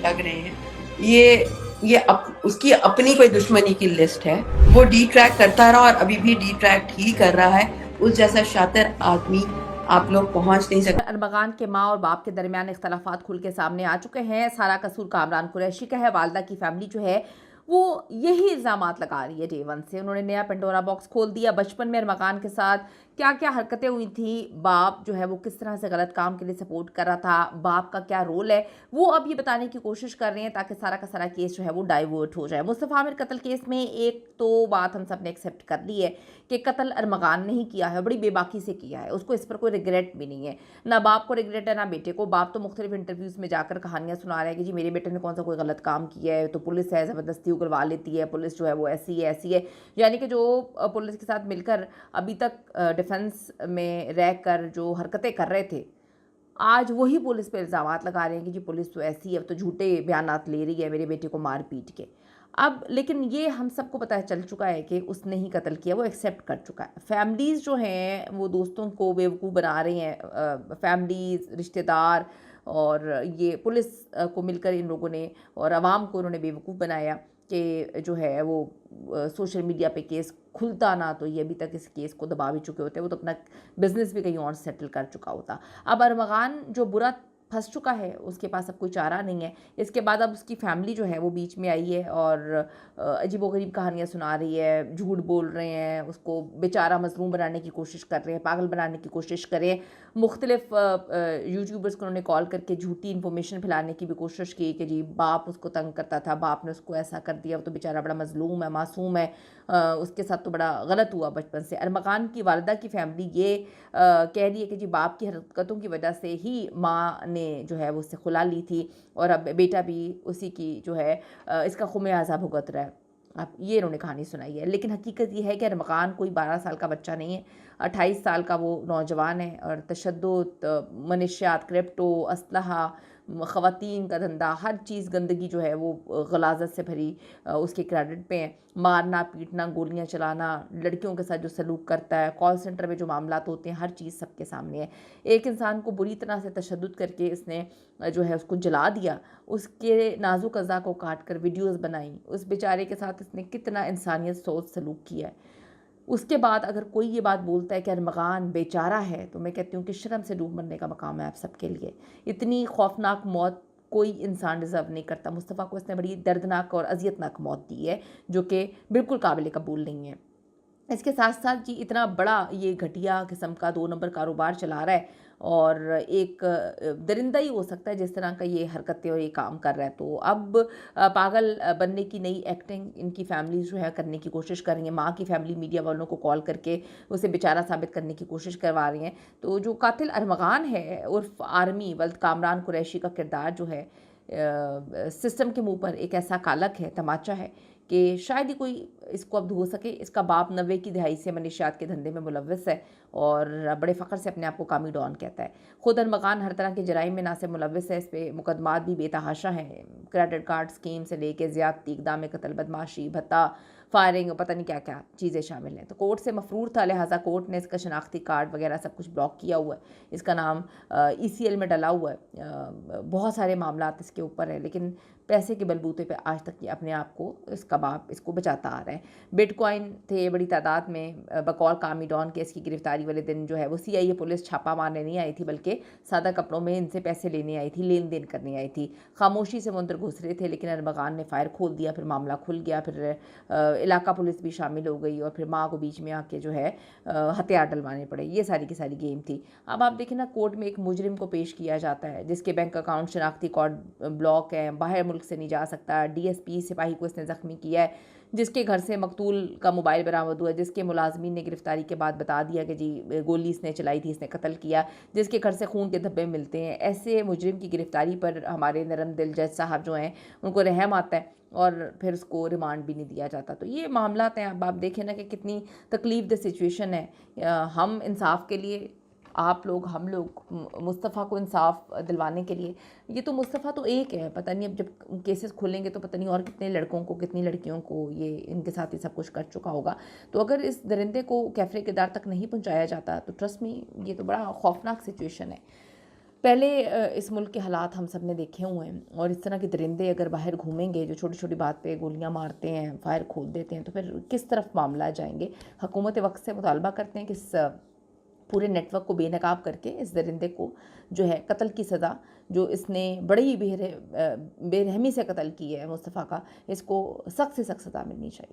लग रहे हैं। उसकी अपनी कोई दुश्मनी की लिस्ट है। वो डिट्रैक्ट करता रहा और अभी भी डिट्रैक्ट ही कर रहा है। उस जैसा शातिर आदमी आप लोग पहुंच नहीं सकते। अरमगान के माँ और बाप के दरमियान इख्तलाफात खुल के सामने आ चुके हैं। सारा कसूर कामरान कुरैशी का है। वालदा की फैमिली जो है वो यही इल्ज़ामात लगा रही है डे वन से। उन्होंने नया पेंडोरा बॉक्स खोल दिया। बचपन में अरमगान के साथ क्या क्या हरकतें हुई थी, बाप जो है वो किस तरह से गलत काम के लिए सपोर्ट कर रहा था, बाप का क्या रोल है, वो अब ये बताने की कोशिश कर रहे हैं ताकि सारा का सारा केस जो है वो डाइवर्ट हो जाए। मुस्तफ़ा आमिर कत्ल केस में एक तो बात हम सब ने एक्सेप्ट कर ली है कि कत्ल अरमगान ने ही किया है, बड़ी बेबाकी से किया है, उसको इस पर कोई रिग्रेट भी नहीं है। ना बाप को रिग्रेट है ना बेटे को। बाप तो मुख्तलिफ इंटरव्यूज़ में जाकर कहानियाँ सुना रहे हैं कि जी मेरे बेटे ने कौन सा कोई गलत काम किया है, तो पुलिस है ज़बरदस्ती उगलवा लेती है, पुलिस जो है वो ऐसी है। यानी कि जो पुलिस के साथ मिलकर अभी तक डिफेंस में रह कर जो हरकतें कर रहे थे, आज वही पुलिस पे इल्ज़ामात लगा रहे हैं कि जी पुलिस तो ऐसी है, अब तो झूठे बयानात ले रही है मेरे बेटे को मार पीट के। अब लेकिन ये हम सबको पता चल चुका है कि उसने ही कत्ल किया, वो एक्सेप्ट कर चुका है। फैमिलीज़ जो हैं वो दोस्तों को बेवकूफ़ बना रही हैं, फैमिलीज़, रिश्तेदार और ये पुलिस को मिलकर इन लोगों ने और आवाम को उन्होंने बेवकूफ़ बनाया कि जो है वो सोशल मीडिया पे केस खुलता ना तो ये अभी तक इस केस को दबा भी चुके होते, वो तो अपना बिजनेस भी कहीं और सेटल कर चुका होता। अब अरमगान जो बुरा फंस चुका है, उसके पास अब कोई चारा नहीं है। इसके बाद अब उसकी फैमिली जो है वो बीच में आई है और अजीबोगरीब कहानियाँ सुना रही है, झूठ बोल रहे हैं, उसको बेचारा मजलूम बनाने की कोशिश कर रहे हैं, पागल बनाने की कोशिश कर रहे हैं। मुख्तलिफ यूट्यूबर्स को उन्होंने कॉल करके झूठी इन्फॉर्मेशन फैलाने की भी कोशिश की कि जी बाप उसको तंग करता था, बाप ने उसको ऐसा कर दिया, वो तो बेचारा बड़ा मजलूम है, मासूम है, उसके साथ तो बड़ा गलत हुआ बचपन से। अरमगान की वालिदा की फैमिली ये कह रही है कि जी बाप की हरकतों की वजह से ही माँ ने जो है वो उससे खुला ली थी और अब बेटा भी उसी की जो है इसका खुमियाजा भुगत रहा है। अब ये इन्होंने कहानी सुनाई है, लेकिन हकीकत ये है कि अरमगान कोई 12 साल का बच्चा नहीं है, 28 साल का वो नौजवान है और तशद्दुद, मनशियात, क्रिप्टो, असलहा, ख़वातीन का धंधा, हर चीज़ गंदगी जो है वो गलाजत से भरी उसके क्रेडिट पे है। मारना पीटना, गोलियां चलाना, लड़कियों के साथ जो सलूक करता है, कॉल सेंटर में जो मामलात होते हैं, हर चीज़ सबके सामने है। एक इंसान को बुरी तरह से तशद्दुद करके इसने जो है उसको जला दिया, उसके नाजुक अज़ा को काट कर वीडियोज़ बनाई, उस बेचारे के साथ इसने कितना इंसानियत सोच सलूक किया है। उसके बाद अगर कोई ये बात बोलता है कि अरमगान बेचारा है, तो मैं कहती हूँ कि शर्म से डूब मरने का मकाम है आप सबके लिए। इतनी खौफनाक मौत कोई इंसान डिज़र्व नहीं करता। मुस्तफ़ा को इसने बड़ी दर्दनाक और अज़ियतनाक मौत दी है जो कि बिल्कुल काबिल कबूल नहीं है। इसके साथ साथ जी इतना बड़ा ये घटिया किस्म का 2 नंबर कारोबार चला रहा है और एक दरिंदा ही हो सकता है जिस तरह का ये हरकतें और ये काम कर रहा है। तो अब पागल बनने की नई एक्टिंग इनकी फैमिली जो है करने की कोशिश कर रही है। माँ की फैमिली मीडिया वालों को कॉल करके उसे बेचारा साबित करने की कोशिश करवा रही हैं। तो जो कातिल अरमगान है उर्फ आर्मी वल्द कामरान कुरैशी का किरदार जो है सिस्टम के मुंह पर एक ऐसा कालक है, तमाचा है कि शायद ही कोई इसको अब धो सके। इसका बाप 90 की दहाई से मनीषियात के धंधे में मुलव्वस है और बड़े फ़ख्र से अपने आप को कामी डॉन कहता है। खुद अरमगान हर तरह के जराइम में ना से मुलव्वस है, इस पर मुकदमात भी बेतहाशा हैं। क्रेडिट कार्ड स्कीम से लेके ज़्यादती, इक़दाम कत्ल, बदमाशी, भत्ता, फायरिंग, पता नहीं क्या क्या चीज़ें शामिल हैं। तो कोर्ट से मफरूर था, लिहाजा कोर्ट ने इसका शनाख्ती कार्ड वगैरह सब कुछ ब्लॉक किया हुआ है। इसका नाम ECL में डला हुआ है। बहुत सारे मामलात इसके ऊपर है, लेकिन पैसे के बलबूते पे आज तक ये अपने आप को इसका बाप इसको बचाता आ रहा है। बिटकॉइन थे बड़ी तादाद में, बकौल कामी डॉन के इसकी गिरफ्तारी वाले दिन जो है वो CIA पुलिस छापा मारने नहीं आई थी, बल्कि सादा कपड़ों में इनसे पैसे लेने आई थी, लेन देन करने आई थी। खामोशी से वो अंदर घुस रहे थे, लेकिन अरमगान ने फायर खोल दिया, फिर मामला खुल गया, फिर इलाका पुलिस भी शामिल हो गई और फिर माँ को बीच में आके जो है हथियार डलवाने पड़े। ये सारी की सारी गेम थी। अब आप देखें ना, कोर्ट में एक मुजरिम को पेश किया जाता है जिसके बैंक अकाउंट, शनाख्ती कार्ड ब्लॉक है, बाहर मुल्क से नहीं जा सकता, DSP सिपाही को इसने ज़ख्मी किया है, जिसके घर से मकतूल का मोबाइल बरामद हुआ है, जिसके मुलाजमीन ने गिरफ्तारी के बाद बता दिया कि जी गोली इसने चलाई थी, इसने कत्ल किया, जिसके घर से खून के धब्बे मिलते हैं। ऐसे मुजरिम की गिरफ्तारी पर हमारे नरम दिल जज साहब जो हैं उनको रहम आता है और फिर उसको रिमांड भी नहीं दिया जाता। तो ये मामलात हैं। अब आप देखें ना कि कितनी तकलीफ दह सिचुएशन है। हम इंसाफ के लिए, आप लोग, हम लोग मुस्तफ़ा को इंसाफ दिलवाने के लिए, ये तो मुस्तफ़ा तो एक है, पता नहीं अब जब केसेस खुलेंगे तो पता नहीं और कितने लड़कों को, कितनी लड़कियों को ये इनके साथ ही सब कुछ कर चुका होगा। तो अगर इस दरिंदे को कैफरे किरदार तक नहीं पहुंचाया जाता तो ट्रस्ट में ये तो बड़ा खौफनाक सिचुएशन है। पहले इस मुल्क के हालात हम सब ने देखे हुए हैं, और इस तरह के दरिंदे अगर बाहर घूमेंगे जो छोटी छोटी बात पे गोलियां मारते हैं, फायर खोल देते हैं, तो फिर किस तरफ मामला जाएंगे। हुकूमत वक्त से मुतालबा करते हैं कि इस पूरे नेटवर्क को बेनकाब करके इस दरिंदे को जो है कत्ल की सज़ा, जो इसने बड़ी ही बेरहमी से कत्ल की है मुस्तफ़ा का, इसको सख्त से सख्त सज़ा मिलनी चाहिए।